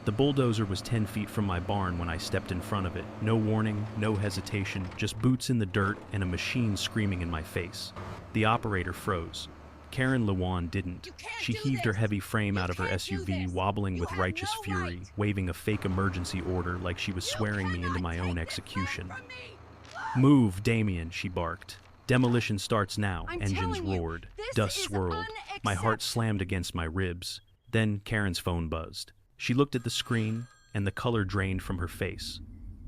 The bulldozer was 10 feet from my barn when I stepped in front of it. No warning, no hesitation, just boots in the dirt and a machine screaming in my face. The operator froze. Karen Lewan didn't. She heaved her heavy frame out of her SUV, wobbling with righteous fury, waving a fake emergency order like she was swearing me into my own execution. "Move, Damien," she barked. "Demolition starts now." Engines roared. Dust swirled. My heart slammed against my ribs. Then Karen's phone buzzed. She looked at the screen, and the color drained from her face.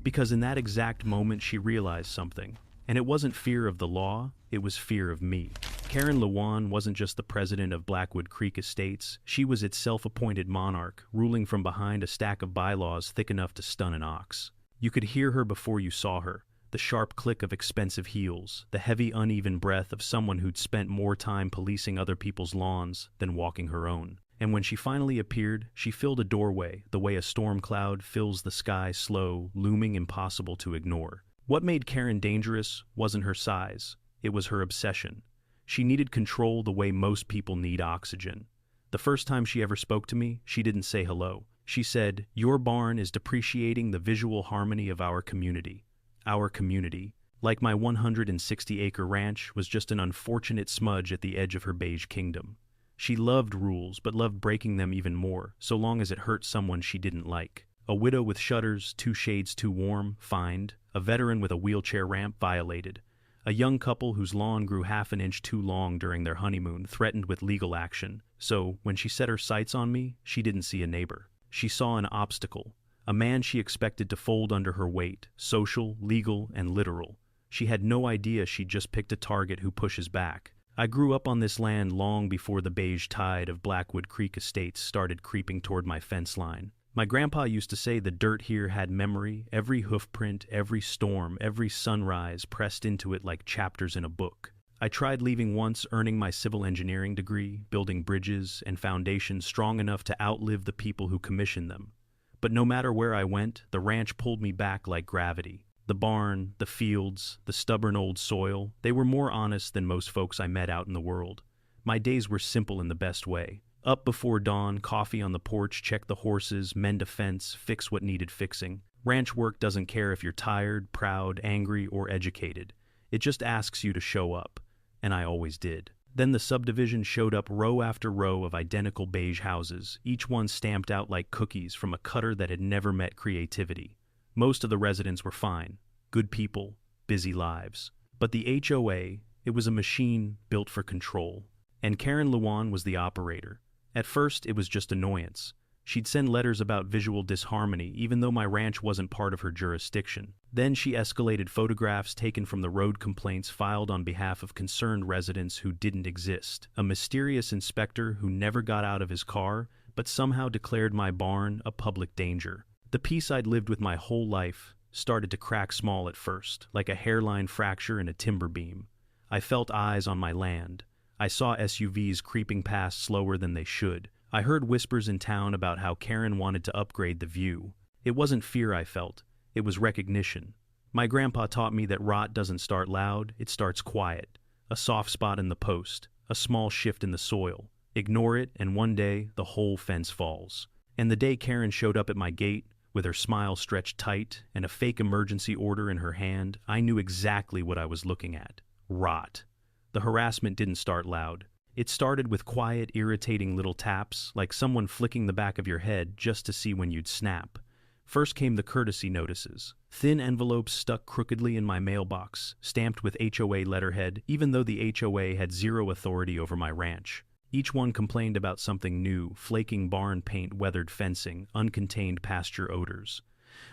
Because in that exact moment she realized something. And it wasn't fear of the law, it was fear of me. Karen Lewan wasn't just the president of Blackwood Creek Estates, she was its self-appointed monarch, ruling from behind a stack of bylaws thick enough to stun an ox. You could hear her before you saw her. The sharp click of expensive heels, the heavy uneven breath of someone who'd spent more time policing other people's lawns than walking her own. And when she finally appeared, she filled a doorway, the way a storm cloud fills the sky, slow, looming impossible to ignore. What made Karen dangerous wasn't her size, it was her obsession. She needed control the way most people need oxygen. The first time she ever spoke to me, she didn't say hello. She said, "Your barn is depreciating the visual harmony of our community." Our community, like my 160-acre ranch, was just an unfortunate smudge at the edge of her beige kingdom. She loved rules, but loved breaking them even more, so long as it hurt someone she didn't like. A widow with shutters 2 shades too warm, fined. A veteran with a wheelchair ramp, violated. A young couple whose lawn grew half an inch too long during their honeymoon, threatened with legal action. So, when she set her sights on me, she didn't see a neighbor. She saw an obstacle. A man she expected to fold under her weight, social, legal, and literal. She had no idea she'd just picked a target who pushes back. I grew up on this land long before the beige tide of Blackwood Creek Estates started creeping toward my fence line. My grandpa used to say the dirt here had memory, every hoofprint, every storm, every sunrise pressed into it like chapters in a book. I tried leaving once, earning my civil engineering degree, building bridges and foundations strong enough to outlive the people who commissioned them. But no matter where I went, the ranch pulled me back like gravity. The barn, the fields, the stubborn old soil, they were more honest than most folks I met out in the world. My days were simple in the best way. Up before dawn, coffee on the porch, check the horses, mend a fence, fix what needed fixing. Ranch work doesn't care if you're tired, proud, angry, or educated. It just asks you to show up. And I always did. Then the subdivision showed up row after row of identical beige houses, each one stamped out like cookies from a cutter that had never met creativity. Most of the residents were fine. Good people, busy lives. But the HOA, it was a machine built for control. And Karen Lewan was the operator. At first, it was just annoyance. She'd send letters about visual disharmony, even though my ranch wasn't part of her jurisdiction. Then she escalated photographs taken from the road complaints filed on behalf of concerned residents who didn't exist. A mysterious inspector who never got out of his car, but somehow declared my barn a public danger. The peace I'd lived with my whole life started to crack small at first, like a hairline fracture in a timber beam. I felt eyes on my land. I saw SUVs creeping past slower than they should. I heard whispers in town about how Karen wanted to upgrade the view. It wasn't fear I felt, it was recognition. My grandpa taught me that rot doesn't start loud, it starts quiet. A soft spot in the post, a small shift in the soil. Ignore it, and one day, the whole fence falls. And the day Karen showed up at my gate, with her smile stretched tight and a fake emergency order in her hand, I knew exactly what I was looking at. Rot. The harassment didn't start loud. It started with quiet, irritating little taps, like someone flicking the back of your head just to see when you'd snap. First came the courtesy notices. Thin envelopes stuck crookedly in my mailbox, stamped with HOA letterhead, even though the HOA had zero authority over my ranch. Each one complained about something new: flaking barn paint, weathered fencing, uncontained pasture odors.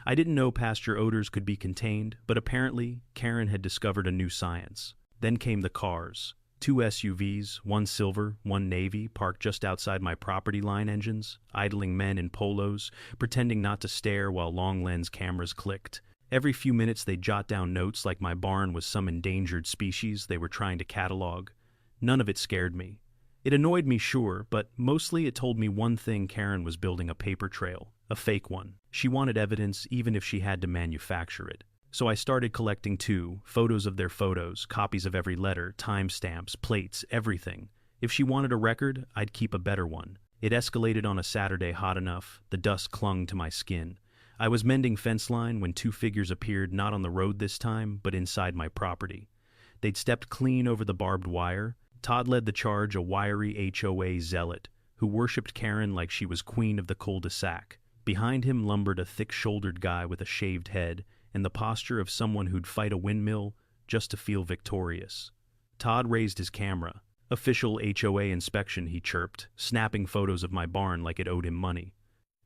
I didn't know pasture odors could be contained, but apparently Karen had discovered a new science. Then came the cars. 2 SUVs, one silver, one navy, parked just outside my property line engines, idling men in polos, pretending not to stare while long-lens cameras clicked. Every few minutes they'd jot down notes like my barn was some endangered species they were trying to catalog. None of it scared me. It annoyed me, sure, but mostly it told me one thing: Karen was building a paper trail, a fake one. She wanted evidence even if she had to manufacture it. So I started collecting too, photos of their photos, copies of every letter, timestamps, plates, everything. If she wanted a record, I'd keep a better one. It escalated on a Saturday hot enough, the dust clung to my skin. I was mending fence line when two figures appeared not on the road this time, but inside my property. They'd stepped clean over the barbed wire. Todd led the charge, a wiry HOA zealot, who worshipped Karen like she was queen of the cul-de-sac. Behind him lumbered a thick-shouldered guy with a shaved head and the posture of someone who'd fight a windmill just to feel victorious. Todd raised his camera. "Official HOA inspection," he chirped, snapping photos of my barn like it owed him money.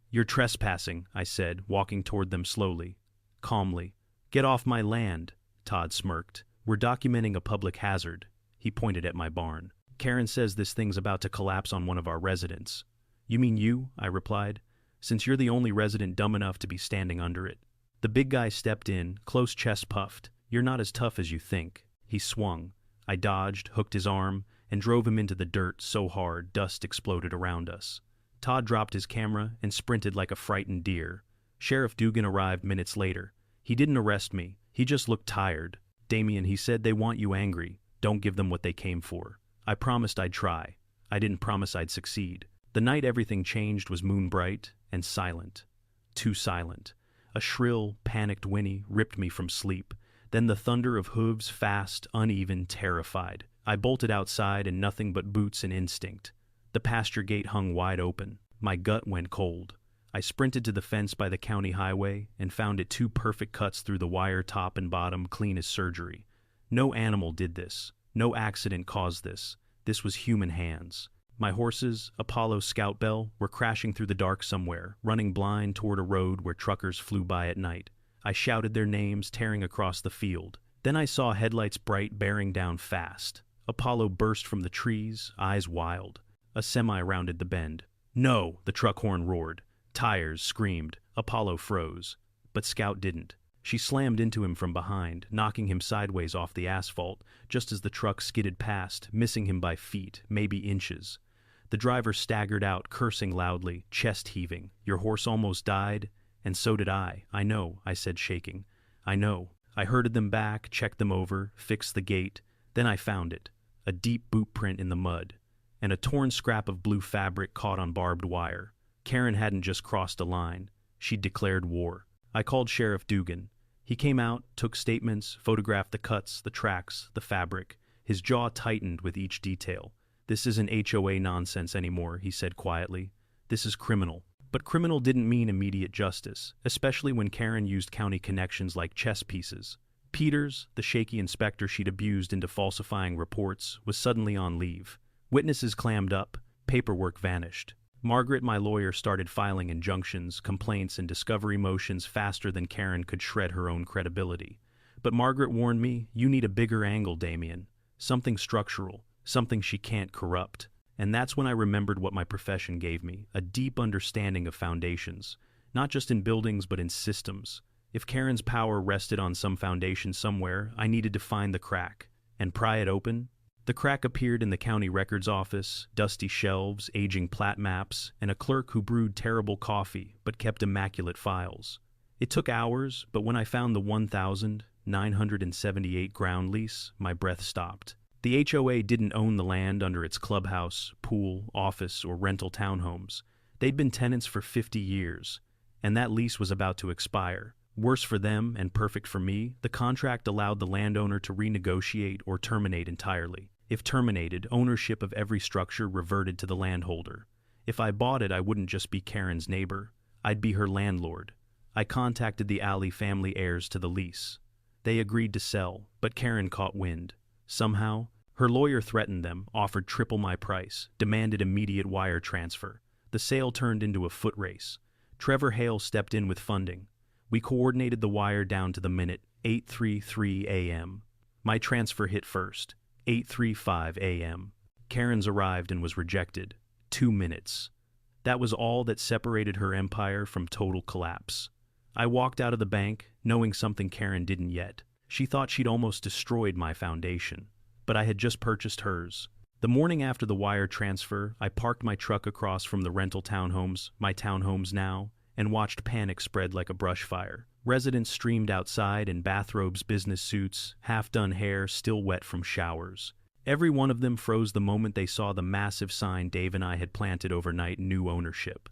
"You're trespassing," I said, walking toward them slowly, calmly. "Get off my land," Todd smirked. "We're documenting a public hazard." He pointed at my barn. "Karen says this thing's about to collapse on one of our residents." "You mean you?" I replied, "since you're the only resident dumb enough to be standing under it." The big guy stepped in, close chest puffed. "You're not as tough as you think." He swung. I dodged, hooked his arm, and drove him into the dirt so hard dust exploded around us. Todd dropped his camera and sprinted like a frightened deer. Sheriff Dugan arrived minutes later. He didn't arrest me. He just looked tired. "Damien," he said, "they want you angry. Don't give them what they came for." I promised I'd try. I didn't promise I'd succeed. The night everything changed was moon bright and silent. Too silent. A shrill, panicked whinny ripped me from sleep. Then the thunder of hooves, fast, uneven, terrified. I bolted outside and nothing but boots and instinct. The pasture gate hung wide open. My gut went cold. I sprinted to the fence by the county highway and found it 2 perfect cuts through the wire top and bottom, clean as surgery. No animal did this. No accident caused this. This was human hands. My horses, Apollo Scout Bell, were crashing through the dark somewhere, running blind toward a road where truckers flew by at night. I shouted their names, tearing across the field. Then I saw headlights bright, bearing down fast. Apollo burst from the trees, eyes wild. A semi rounded the bend. "No!" the truck horn roared. Tires screamed. Apollo froze. But Scout didn't. She slammed into him from behind, knocking him sideways off the asphalt, just as the truck skidded past, missing him by feet, maybe inches. The driver staggered out, cursing loudly, chest heaving. "Your horse almost died?" "And so did I know," I said, shaking. "I know." I herded them back, checked them over, fixed the gate. Then I found it. A deep boot print in the mud. And a torn scrap of blue fabric caught on barbed wire. Karen hadn't just crossed a line. She'd declared war. I called Sheriff Dugan. He came out, took statements, photographed the cuts, the tracks, the fabric. His jaw tightened with each detail. "This isn't HOA nonsense anymore," he said quietly. "This is criminal." But criminal didn't mean immediate justice, especially when Karen used county connections like chess pieces. Peters, the shaky inspector she'd abused into falsifying reports, was suddenly on leave. Witnesses clammed up. Paperwork vanished. Margaret, my lawyer, started filing injunctions, complaints, and discovery motions faster than Karen could shred her own credibility. But Margaret warned me, "You need a bigger angle, Damien. Something structural, something she can't corrupt." And that's when I remembered what my profession gave me, a deep understanding of foundations, not just in buildings but in systems. If Karen's power rested on some foundation somewhere, I needed to find the crack and pry it open. The crack appeared in the county records office, dusty shelves, aging plat maps, and a clerk who brewed terrible coffee but kept immaculate files. It took hours, but when I found the 1,978 ground lease, my breath stopped. The HOA didn't own the land under its clubhouse, pool, office, or rental townhomes. They'd been tenants for 50 years, and that lease was about to expire. Worse for them and perfect for me, the contract allowed the landowner to renegotiate or terminate entirely. If terminated, ownership of every structure reverted to the landholder. If I bought it, I wouldn't just be Karen's neighbor. I'd be her landlord. I contacted the Alley family heirs to the lease. They agreed to sell, but Karen caught wind. Somehow, her lawyer threatened them, offered triple my price, demanded immediate wire transfer. The sale turned into a foot race. Trevor Hale stepped in with funding. We coordinated the wire down to the minute, 8:33 a.m. My transfer hit first, 8:35 a.m. Karen's arrived and was rejected. 2 minutes. That was all that separated her empire from total collapse. I walked out of the bank, knowing something Karen didn't yet. She thought she'd almost destroyed my foundation, but I had just purchased hers. The morning after the wire transfer, I parked my truck across from the rental townhomes, my townhomes now, and watched panic spread like a brush fire. Residents streamed outside in bathrobes, business suits, half-done hair still wet from showers. Every one of them froze the moment they saw the massive sign Dave and I had planted overnight: new ownership.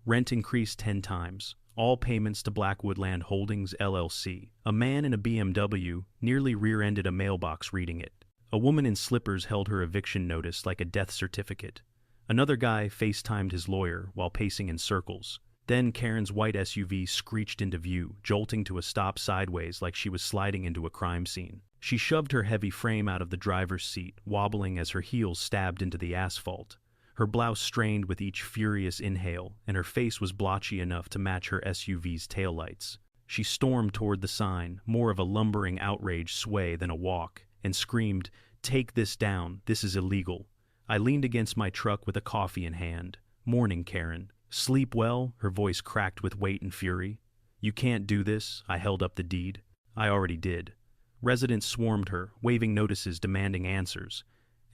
Rent increased 10 times. All payments to Blackwoodland Holdings, LLC. A man in a BMW nearly rear-ended a mailbox reading it. A woman in slippers held her eviction notice like a death certificate. Another guy FaceTimed his lawyer while pacing in circles. Then Karen's white SUV screeched into view, jolting to a stop sideways like she was sliding into a crime scene. She shoved her heavy frame out of the driver's seat, wobbling as her heels stabbed into the asphalt. Her blouse strained with each furious inhale, and her face was blotchy enough to match her SUV's taillights. She stormed toward the sign, more of a lumbering outrage sway than a walk, and screamed, "Take this down, this is illegal." I leaned against my truck with a coffee in hand. "Morning, Karen. Sleep well?" Her voice cracked with weight and fury. "You can't do this." I held up the deed. I already did. Residents swarmed her, waving notices demanding answers.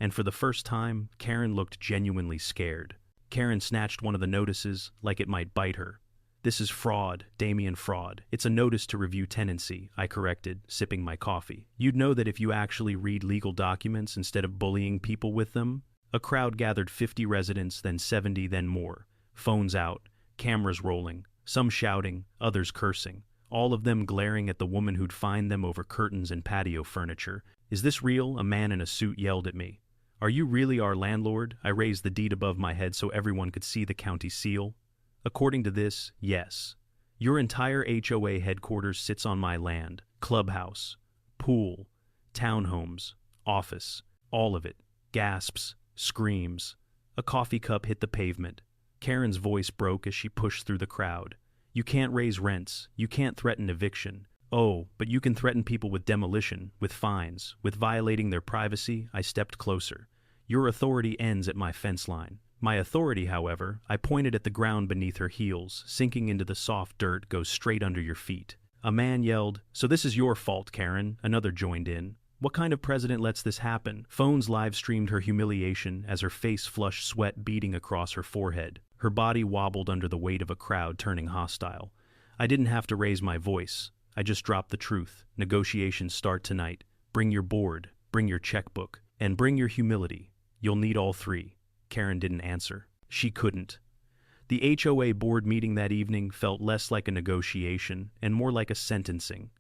And for the first time, Karen looked genuinely scared. Karen snatched one of the notices like it might bite her. "This is fraud, Damien, fraud. It's a notice to review tenancy," I corrected, sipping my coffee. "You'd know that if you actually read legal documents instead of bullying people with them." A crowd gathered: 50 residents, then 70, then more. Phones out, cameras rolling, some shouting, others cursing. All of them glaring at the woman who'd fined them over curtains and patio furniture. "Is this real?" A man in a suit yelled at me. "Are you really our landlord?" I raised the deed above my head so everyone could see the county seal. "According to this, yes. Your entire HOA headquarters sits on my land. Clubhouse, pool, townhomes, office, all of it." Gasps, screams. A coffee cup hit the pavement. Karen's voice broke as she pushed through the crowd. "You can't raise rents. You can't threaten eviction. Oh, but you can threaten people with demolition, with fines, with violating their privacy." I stepped closer. "Your authority ends at my fence line." "My authority, however," I pointed at the ground beneath her heels, sinking into the soft dirt, "goes straight under your feet." A man yelled, "So this is your fault, Karen." Another joined in. "What kind of president lets this happen?" Phones live-streamed her humiliation as her face flushed sweat beading across her forehead. Her body wobbled under the weight of a crowd turning hostile. I didn't have to raise my voice. I just dropped the truth. "Negotiations start tonight. Bring your board, bring your checkbook, and bring your humility. You'll need all three." Karen didn't answer. She couldn't. The HOA board meeting that evening felt less like a negotiation and more like a sentencing.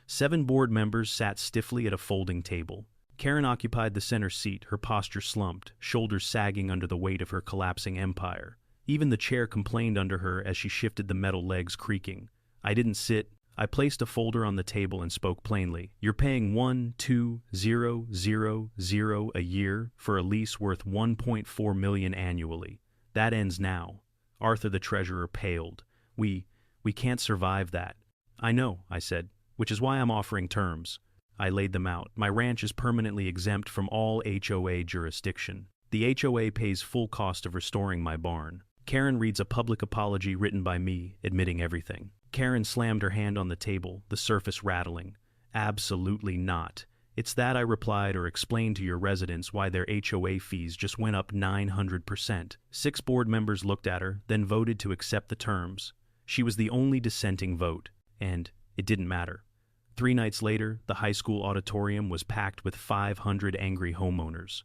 7 board members sat stiffly at a folding table. Karen occupied the center seat, her posture slumped, shoulders sagging under the weight of her collapsing empire. Even the chair complained under her as she shifted, the metal legs creaking. I didn't sit. I placed a folder on the table and spoke plainly. "You're paying 1,2,0,0,0 a year for a lease worth $1.4 million annually. That ends now." Arthur, the treasurer, paled. We can't survive that." "I know," I said, "which is why I'm offering terms." I laid them out. "My ranch is permanently exempt from all HOA jurisdiction. The HOA pays full cost of restoring my barn. Karen reads a public apology written by me, admitting everything." Karen slammed her hand on the table, the surface rattling. "Absolutely not. It's that," I replied, "or explain to your residents why their HOA fees just went up 900%. 6 board members looked at her, then voted to accept the terms. She was the only dissenting vote, and it didn't matter. 3 nights later, the high school auditorium was packed with 500 angry homeowners.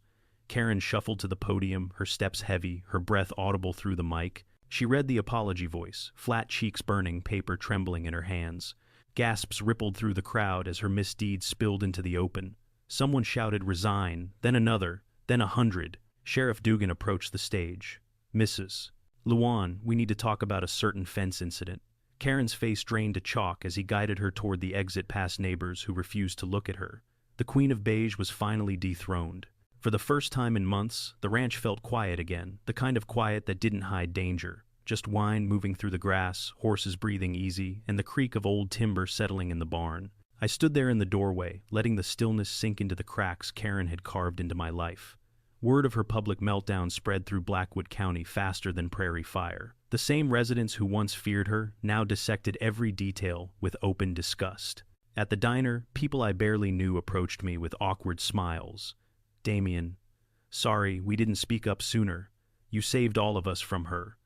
Karen shuffled to the podium, her steps heavy, her breath audible through the mic. She read the apology voice, flat cheeks burning, paper trembling in her hands. Gasps rippled through the crowd as her misdeed spilled into the open. Someone shouted, "Resign," then another, then 100. Sheriff Dugan approached the stage. "Mrs. Luan, we need to talk about a certain fence incident." Karen's face drained to chalk as he guided her toward the exit past neighbors who refused to look at her. The Queen of Beige was finally dethroned. For the first time in months, the ranch felt quiet again, the kind of quiet that didn't hide danger. Just wine moving through the grass, horses breathing easy, and the creak of old timber settling in the barn. I stood there in the doorway, letting the stillness sink into the cracks Karen had carved into my life. Word of her public meltdown spread through Blackwood County faster than prairie fire. The same residents who once feared her now dissected every detail with open disgust. At the diner, people I barely knew approached me with awkward smiles. "Damien, sorry, we didn't speak up sooner. You saved all of us from her."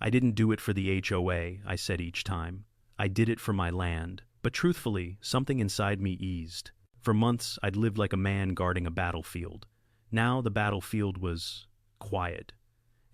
"I didn't do it for the HOA," I said each time. "I did it for my land." But truthfully, something inside me eased. For months, I'd lived like a man guarding a battlefield. Now the battlefield was quiet.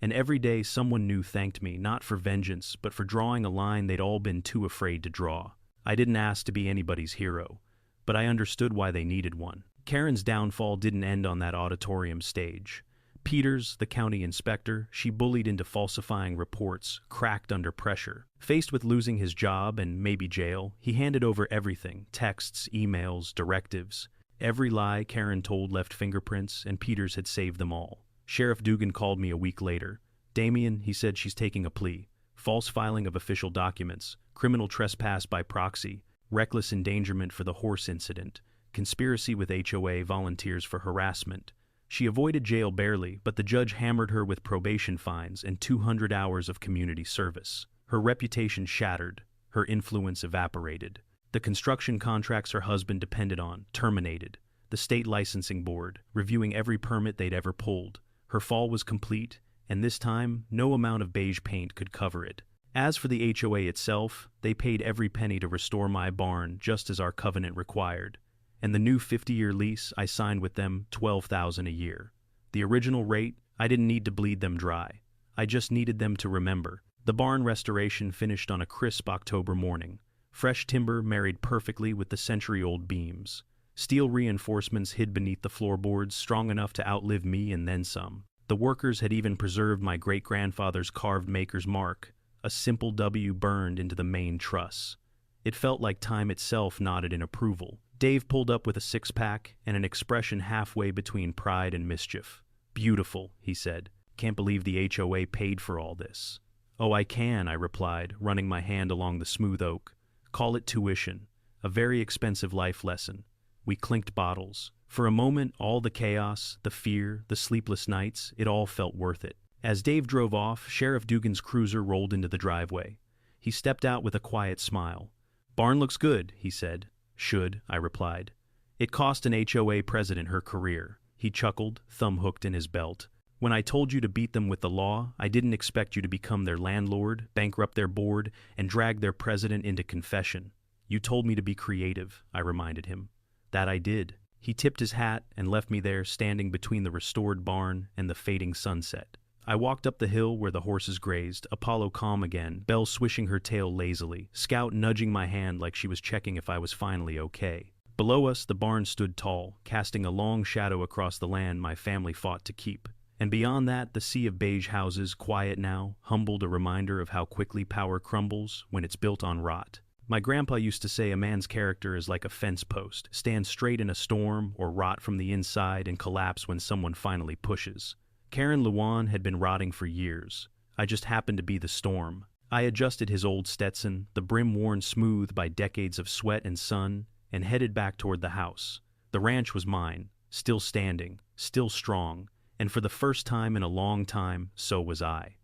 And every day someone new thanked me, not for vengeance, but for drawing a line they'd all been too afraid to draw. I didn't ask to be anybody's hero, but I understood why they needed one. Karen's downfall didn't end on that auditorium stage. Peters, the county inspector, she bullied into falsifying reports, cracked under pressure. Faced with losing his job and maybe jail, he handed over everything: texts, emails, directives. Every lie Karen told left fingerprints, and Peters had saved them all. Sheriff Dugan called me a week later. "Damien," he said, "she's taking a plea. False filing of official documents, criminal trespass by proxy, reckless endangerment for the horse incident, conspiracy with HOA volunteers for harassment." She avoided jail barely, but the judge hammered her with probation fines and 200 hours of community service. Her reputation shattered, her influence evaporated. The construction contracts her husband depended on terminated. The state licensing board, reviewing every permit they'd ever pulled. Her fall was complete, and this time, no amount of beige paint could cover it. As for the HOA itself, they paid every penny to restore my barn, just as our covenant required. And the new 50-year lease I signed with them, $12,000 a year. The original rate, I didn't need to bleed them dry. I just needed them to remember. The barn restoration finished on a crisp October morning. Fresh timber married perfectly with the century-old beams. Steel reinforcements hid beneath the floorboards, strong enough to outlive me and then some. The workers had even preserved my great-grandfather's carved maker's mark, a simple W burned into the main truss. It felt like time itself nodded in approval. Dave pulled up with a six-pack and an expression halfway between pride and mischief. "Beautiful," he said. "Can't believe the HOA paid for all this." "Oh, I can," I replied, running my hand along the smooth oak. "Call it tuition. A very expensive life lesson." We clinked bottles. For a moment, all the chaos, the fear, the sleepless nights, it all felt worth it. As Dave drove off, Sheriff Dugan's cruiser rolled into the driveway. He stepped out with a quiet smile. "Barn looks good," he said. "Should," I replied. "It cost an HOA president her career." He chuckled, thumb hooked in his belt. "When I told you to beat them with the law, I didn't expect you to become their landlord, bankrupt their board, and drag their president into confession. You told me to be creative," I reminded him. "That I did." He tipped his hat and left me there, standing between the restored barn and the fading sunset. I walked up the hill where the horses grazed, Apollo calm again, Belle swishing her tail lazily, Scout nudging my hand like she was checking if I was finally okay. Below us, the barn stood tall, casting a long shadow across the land my family fought to keep. And beyond that, the sea of beige houses, quiet now, humbled, a reminder of how quickly power crumbles when it's built on rot. My grandpa used to say a man's character is like a fence post, stand straight in a storm or rot from the inside and collapse when someone finally pushes. Karen Luan had been rotting for years. I just happened to be the storm. I adjusted his old Stetson, the brim worn smooth by decades of sweat and sun, and headed back toward the house. The ranch was mine, still standing, still strong, and for the first time in a long time, so was I.